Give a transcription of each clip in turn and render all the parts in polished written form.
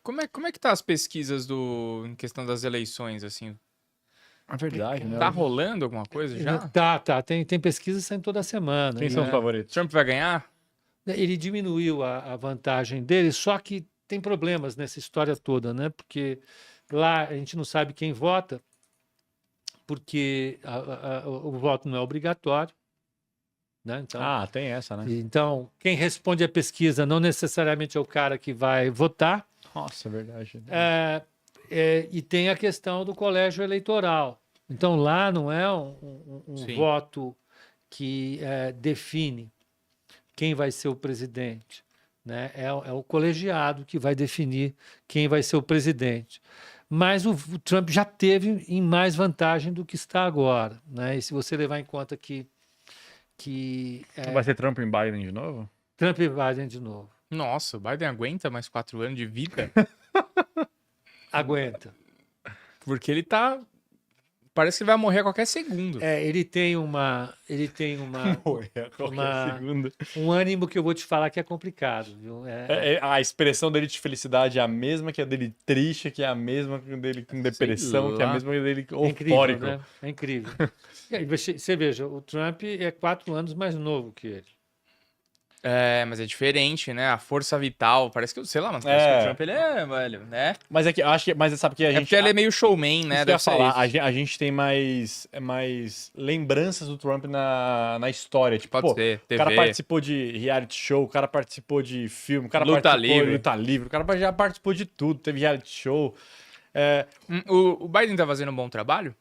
Como é que tá as pesquisas em questão das eleições, assim? É verdade, né? Tá rolando alguma coisa já? Tá. Tem pesquisa saindo toda semana. Quem são os favoritos? Trump vai ganhar? Ele diminuiu a vantagem dele, só que tem problemas nessa história toda, né? Porque lá a gente não sabe quem vota, porque o voto não é obrigatório, né? Então, Tem essa, né? então, quem responde à pesquisa não necessariamente é o cara que vai votar. Nossa, é verdade. E tem a questão do colégio eleitoral. Então, lá não é um voto que define quem vai ser o presidente, né? É o colegiado que vai definir quem vai ser o presidente. Mas o Trump já teve em mais vantagem do que está agora, né? E se você levar em conta que Vai ser Trump e Biden de novo? Trump e Biden de novo. Nossa, o Biden aguenta mais 4 anos de vida? Aguenta. Porque ele tá... Parece que vai morrer a qualquer segundo. Ele tem um ânimo que eu vou te falar que é complicado, viu? A expressão dele de felicidade é a mesma que a dele triste, que é a mesma que a dele com depressão, que é a mesma que a dele eufórico. Né? É incrível. E aí, você veja, o Trump é 4 anos mais novo que ele. Mas é diferente, né? A força vital, parece que, sei lá, mas parece que o Trump, ele velho, né? Mas é que, acho que, mas sabe que a gente... porque ele é meio showman, né? Isso que eu ia falar, a gente tem mais lembranças do Trump na história. Tipo, Pode ser, o cara participou de reality show, o cara participou de filme, o cara participou de luta livre, o cara já participou de tudo, teve reality show. O Biden tá fazendo um bom trabalho?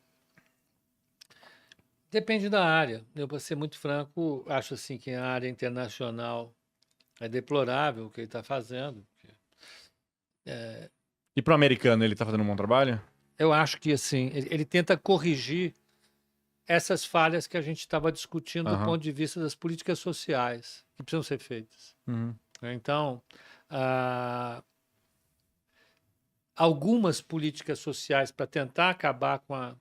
Depende da área. Eu, para ser muito franco, acho assim que a área internacional é deplorável o que ele está fazendo. E para o americano, ele está fazendo um bom trabalho? Eu acho que assim, ele tenta corrigir essas falhas que a gente estava discutindo do ponto de vista das políticas sociais que precisam ser feitas. Então, algumas políticas sociais para tentar acabar com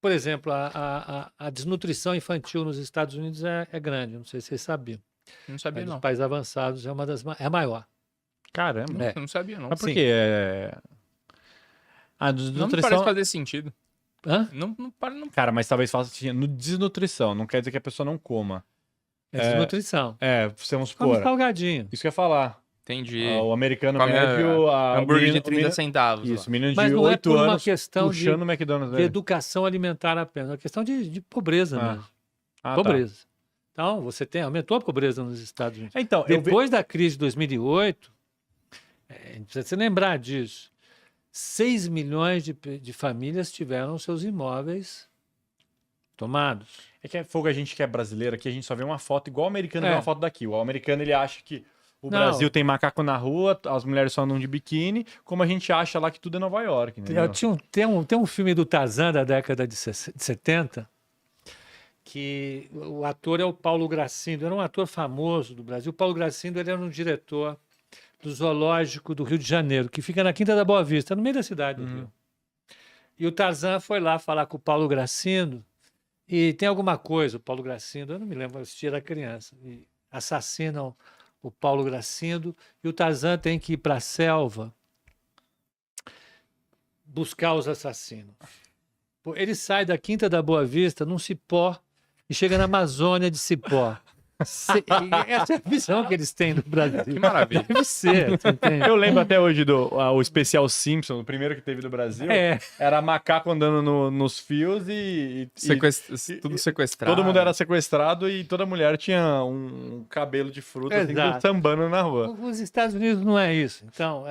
por exemplo, a desnutrição infantil nos Estados Unidos é grande, não sei se vocês sabiam. Não sabia, não. Nos países avançados é a maior. Caramba. Não sabia, não. Mas por quê? A desnutrição... Não me parece fazer sentido. Hã? Não. Cara, mas talvez faça sentido. No desnutrição, não quer dizer que a pessoa não coma. Desnutrição. Vamos Come supor. salgadinho. Isso que eu ia falar. Entendi. O americano Come médio... hambúrguer de 30 centavos. Isso, menino Mas de não 8 uma anos questão puxando o McDonald's de dele. educação alimentar apenas, é uma questão de pobreza mesmo. Pobreza. Tá. Então, aumentou a pobreza nos Estados Unidos. Então, depois da crise de 2008, precisa se lembrar disso, 6 milhões de famílias tiveram seus imóveis tomados. É que é fogo, a gente que é brasileiro aqui, a gente só vê uma foto igual o americano vê uma foto daqui. O americano, ele acha que o Brasil tem macaco na rua, as mulheres só andam de biquíni, como a gente acha lá que tudo é Nova York. Tem um filme do Tarzan da década de 70, que o ator é o Paulo Gracindo, era um ator famoso do Brasil. O Paulo Gracindo, ele era um diretor do Zoológico do Rio de Janeiro, que fica na Quinta da Boa Vista, no meio da cidade do Rio. E o Tarzan foi lá falar com o Paulo Gracindo, e tem alguma coisa, o Paulo Gracindo, eu não me lembro, eu assisti, era criança, e assassinam o Paulo Gracindo, e o Tarzan tem que ir para a selva buscar os assassinos. Ele sai da Quinta da Boa Vista num cipó e chega na Amazônia de cipó. Essa é a visão que eles têm do Brasil. Que maravilha. Deve ser. Eu lembro até hoje o especial Simpson, o primeiro que teve do Brasil. Era macaco andando nos fios tudo sequestrado. Todo mundo era sequestrado e toda mulher tinha um cabelo de fruta assim, sambando na rua. Os Estados Unidos não é isso. Então,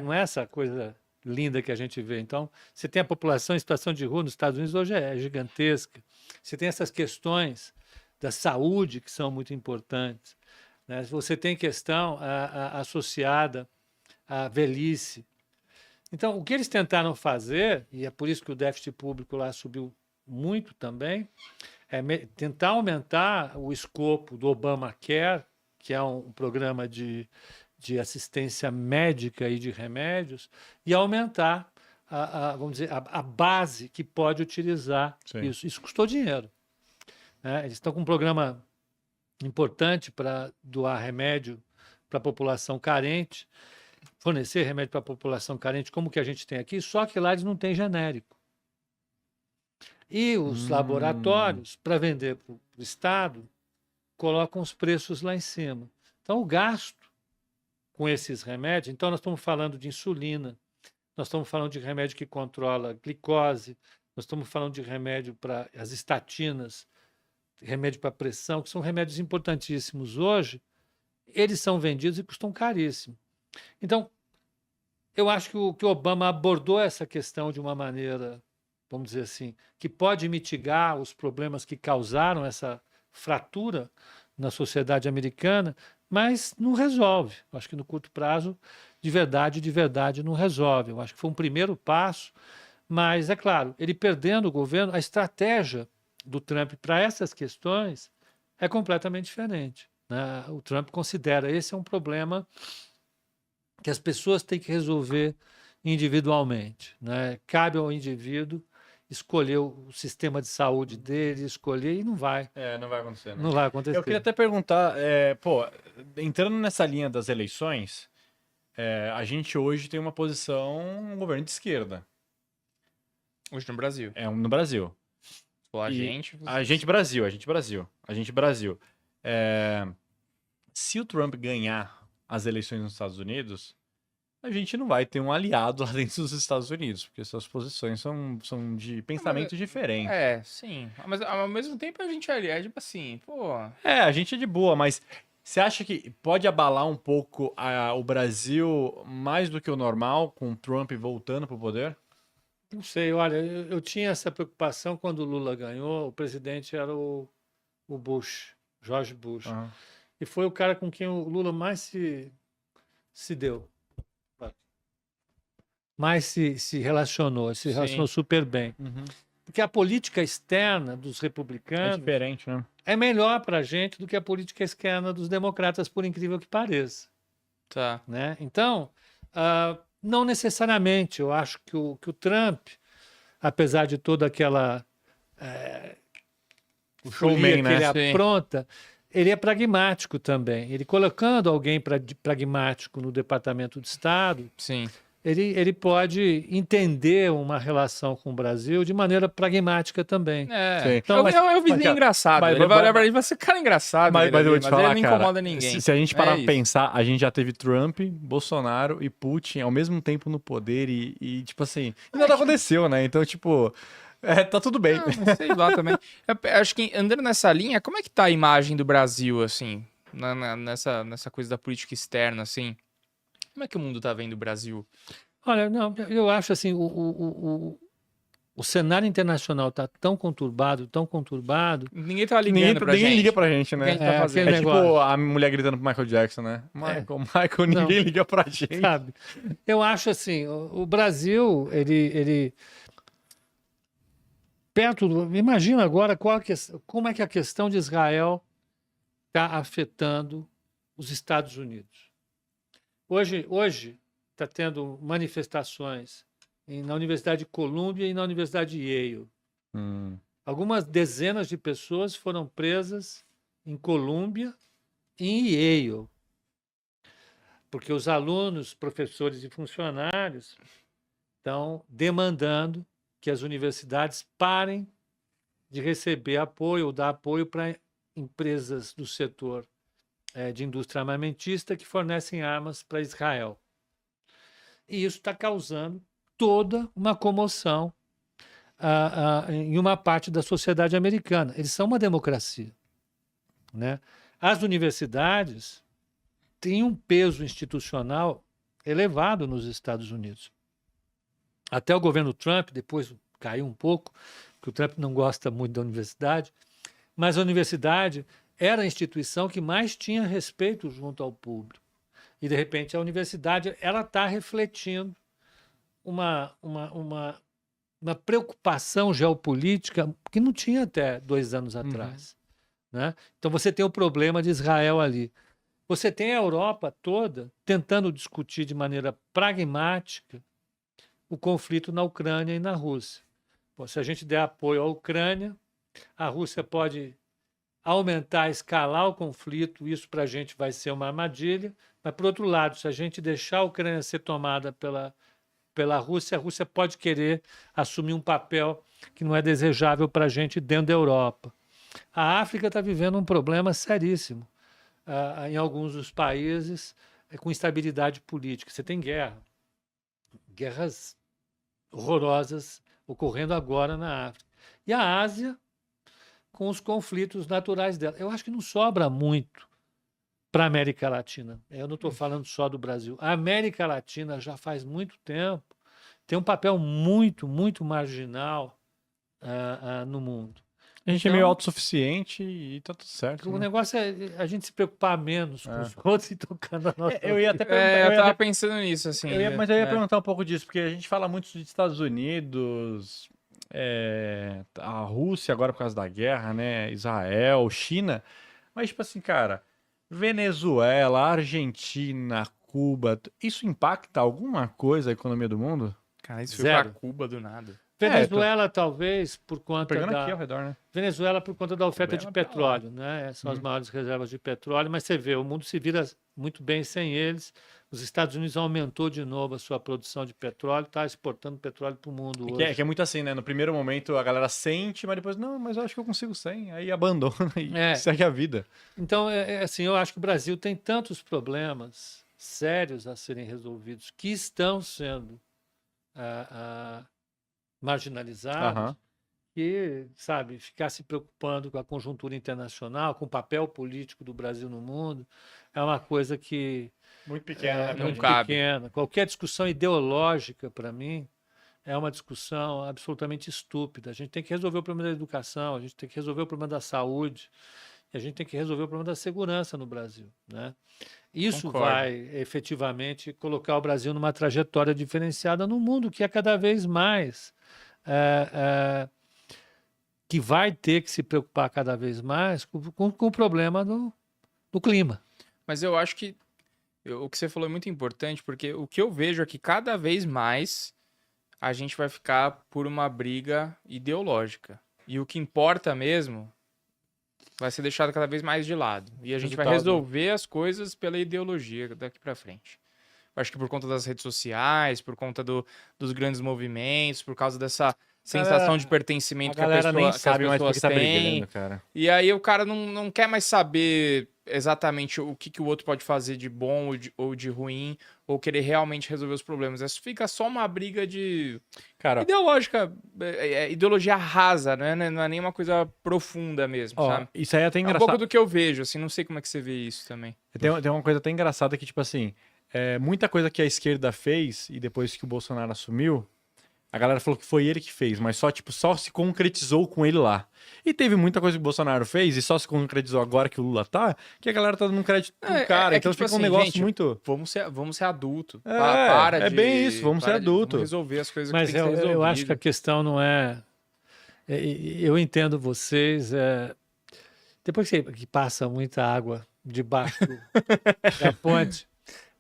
não é essa coisa linda que a gente vê. Então, você tem a população em situação de rua nos Estados Unidos hoje é gigantesca. Você tem essas questões da saúde que são muito importantes, né? Você tem questão associada à velhice. Então, o que eles tentaram fazer, e é por isso que o déficit público lá subiu muito também, é tentar aumentar o escopo do Obamacare, que é um programa de assistência médica e de remédios, e aumentar vamos dizer, a base que pode utilizar isso. Isso custou dinheiro. Eles estão com um programa importante para doar remédio para a população carente, fornecer remédio para a população carente, como que a gente tem aqui, só que lá eles não têm genérico. E os laboratórios, para vender para o Estado, colocam os preços lá em cima. Então, o gasto com esses remédios, então nós estamos falando de insulina, nós estamos falando de remédio que controla a glicose, nós estamos falando de remédio para as estatinas, remédio para pressão, que são remédios importantíssimos hoje, eles são vendidos e custam caríssimo. Então, eu acho que o Obama abordou essa questão de uma maneira, vamos dizer assim, que pode mitigar os problemas que causaram essa fratura na sociedade americana, mas não resolve. Eu acho que no curto prazo, de verdade, não resolve. Eu acho que foi um primeiro passo, mas, é claro, ele perdendo o governo, a estratégia do Trump para essas questões é completamente diferente, né? O Trump considera esse é um problema que as pessoas têm que resolver individualmente, né? Cabe ao indivíduo escolher o sistema de saúde dele, escolher e não vai. Não vai acontecer, né? Não vai acontecer. Eu queria até perguntar, entrando nessa linha das eleições, a gente hoje tem uma posição, um governo de esquerda. Hoje no Brasil. No Brasil. A gente Brasil. Se o Trump ganhar as eleições nos Estados Unidos, a gente não vai ter um aliado lá dentro dos Estados Unidos, porque suas posições são de pensamento diferente. Sim. Mas ao mesmo tempo a gente é tipo assim, pô... A gente é de boa, mas você acha que pode abalar um pouco o Brasil mais do que o normal, com o Trump voltando para o poder? Não sei, olha, eu tinha essa preocupação quando o Lula ganhou, o presidente era o Bush, George Bush. Uhum. E foi o cara com quem o Lula mais se deu. Mais se relacionou, se relacionou super bem. Uhum. Porque a política externa dos republicanos é diferente, né? É melhor para a gente do que a política externa dos democratas, por incrível que pareça. Tá. Né? Então, não necessariamente. Eu acho que o Trump, apesar de toda aquela o showman, que ele apronta, ele é pragmático também. Ele colocando alguém pragmático no Departamento de Estado, Sim. Ele pode entender uma relação com o Brasil de maneira pragmática também. Então, eu vi engraçado. Ele vai olhar pra ele e vai ser cara engraçado. Mas eu vou te falar, ele não incomoda ninguém. Se a gente parar pra pensar, a gente já teve Trump, Bolsonaro e Putin ao mesmo tempo no poder e tipo assim, nada aconteceu, né? Então, tipo, tá tudo bem. Sei lá também. Eu acho que andando nessa linha, como é que tá a imagem do Brasil, assim, nessa coisa da política externa, assim? Como é que o mundo tá vendo o Brasil? Olha, não, eu acho assim, o cenário internacional está tão conturbado. Ninguém tá ligando pra gente. Ninguém liga pra gente, né? Tá fazendo? Tipo a mulher gritando pro Michael Jackson, né? Michael, ninguém liga pra gente. Sabe? Eu acho assim, o Brasil, ele imagina agora como é que a questão de Israel está afetando os Estados Unidos. Hoje está tendo manifestações na Universidade de Colômbia e na Universidade de Yale. Algumas dezenas de pessoas foram presas em Colômbia e em Yale, porque os alunos, professores e funcionários estão demandando que as universidades parem de receber apoio ou dar apoio para empresas do setor de indústria armamentista que fornecem armas para Israel. E isso está causando toda uma comoção em uma parte da sociedade americana. Eles são uma democracia, né? As universidades têm um peso institucional elevado nos Estados Unidos. Até o governo Trump, depois caiu um pouco, porque o Trump não gosta muito da universidade, mas a universidade era a instituição que mais tinha respeito junto ao público. E, de repente, a universidade está refletindo uma preocupação geopolítica que não tinha até 2 anos atrás. Né? Então, você tem o problema de Israel ali. Você tem a Europa toda tentando discutir de maneira pragmática o conflito na Ucrânia e na Rússia. Bom, se a gente der apoio à Ucrânia, a Rússia pode aumentar, escalar o conflito, isso para a gente vai ser uma armadilha. Mas, por outro lado, se a gente deixar a Ucrânia ser tomada pela Rússia, a Rússia pode querer assumir um papel que não é desejável para a gente dentro da Europa. A África está vivendo um problema seríssimo em alguns dos países com instabilidade política. Você tem guerras horrorosas ocorrendo agora na África. E a Ásia, com os conflitos naturais dela. Eu acho que não sobra muito para a América Latina. Eu não estou falando só do Brasil. A América Latina já faz muito tempo tem um papel muito, muito marginal no mundo. A gente é meio autossuficiente e tá tudo certo. O negócio é a gente se preocupar menos com os outros e tocando a nossa... Eu ia até perguntar, eu tava pensando nisso, assim. Mas eu ia perguntar um pouco disso, porque a gente fala muito dos Estados Unidos, a Rússia agora por causa da guerra, né? Israel, China. Mas, tipo assim, cara, Venezuela, Argentina, Cuba, isso impacta alguma coisa a economia do mundo? Cara, isso foi pra Cuba do nada. Venezuela, talvez, por conta pegando aqui ao redor, né? Venezuela, por conta da oferta de petróleo, né? São as maiores reservas de petróleo, mas você vê, o mundo se vira muito bem sem eles. Os Estados Unidos aumentou de novo a sua produção de petróleo, está exportando petróleo para o mundo hoje. Que é muito assim, né? No primeiro momento a galera sente, mas depois, não, mas eu acho que eu consigo sem. Aí abandona e segue a vida. Então, assim, eu acho que o Brasil tem tantos problemas sérios a serem resolvidos que estão sendo marginalizados, que, sabe, ficar se preocupando com a conjuntura internacional, com o papel político do Brasil no mundo, é uma coisa que... Muito pequena, muito pequena. Qualquer discussão ideológica, para mim, é uma discussão absolutamente estúpida. A gente tem que resolver o problema da educação, a gente tem que resolver o problema da saúde, e a gente tem que resolver o problema da segurança no Brasil, né? Isso vai efetivamente colocar o Brasil numa trajetória diferenciada no mundo, que é cada vez mais que vai ter que se preocupar cada vez mais com o problema do clima. Mas eu acho que o que você falou é muito importante, porque o que eu vejo é que cada vez mais a gente vai ficar por uma briga ideológica. E o que importa mesmo vai ser deixado cada vez mais de lado. E a gente vai resolver as coisas pela ideologia daqui para frente. Eu acho que por conta das redes sociais, por conta dos grandes movimentos, por causa dessa sensação de pertencimento que a pessoa, nem sabe mais porque tá têm. brigando, cara. E aí o cara não quer mais saber exatamente o que o outro pode fazer de bom ou de ruim, ou querer realmente resolver os problemas. Isso fica só uma briga de ideológica, ideologia rasa, não é nem uma coisa profunda mesmo, sabe? Isso aí é até engraçado. É um pouco do que eu vejo, assim, não sei como é que você vê isso também. Tem uma coisa até engraçada que, tipo assim, muita coisa que a esquerda fez e depois que o Bolsonaro assumiu, a galera falou que foi ele que fez, mas só se concretizou com ele lá. E teve muita coisa que o Bolsonaro fez e só se concretizou agora que o Lula tá, que a galera tá dando um crédito pro cara. Então fica um negócio gente, muito... Vamos ser adulto. Para de... bem isso, vamos ser adulto. Vamos resolver as coisas mas que tem que ser resolvidas. Eu acho que a questão não é... Eu entendo vocês... Depois que passa muita água debaixo da ponte,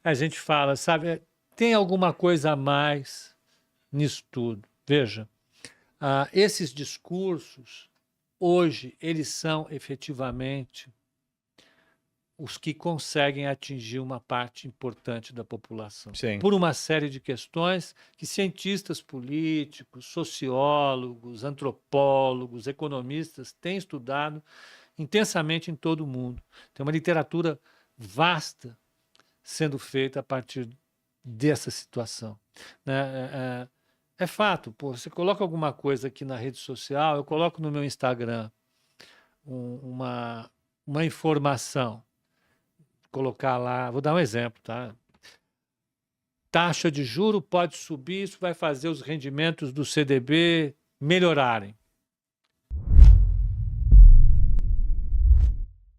a gente fala, sabe, tem alguma coisa a mais nisso tudo. Veja, esses discursos, hoje, eles são efetivamente os que conseguem atingir uma parte importante da população. Sim. Por uma série de questões que cientistas políticos, sociólogos, antropólogos, economistas têm estudado intensamente em todo o mundo. Tem uma literatura vasta sendo feita a partir dessa situação, né? É fato, pô, você coloca alguma coisa aqui na rede social, eu coloco no meu Instagram uma informação, colocar lá, vou dar um exemplo, tá? Taxa de juro pode subir, isso vai fazer os rendimentos do CDB melhorarem.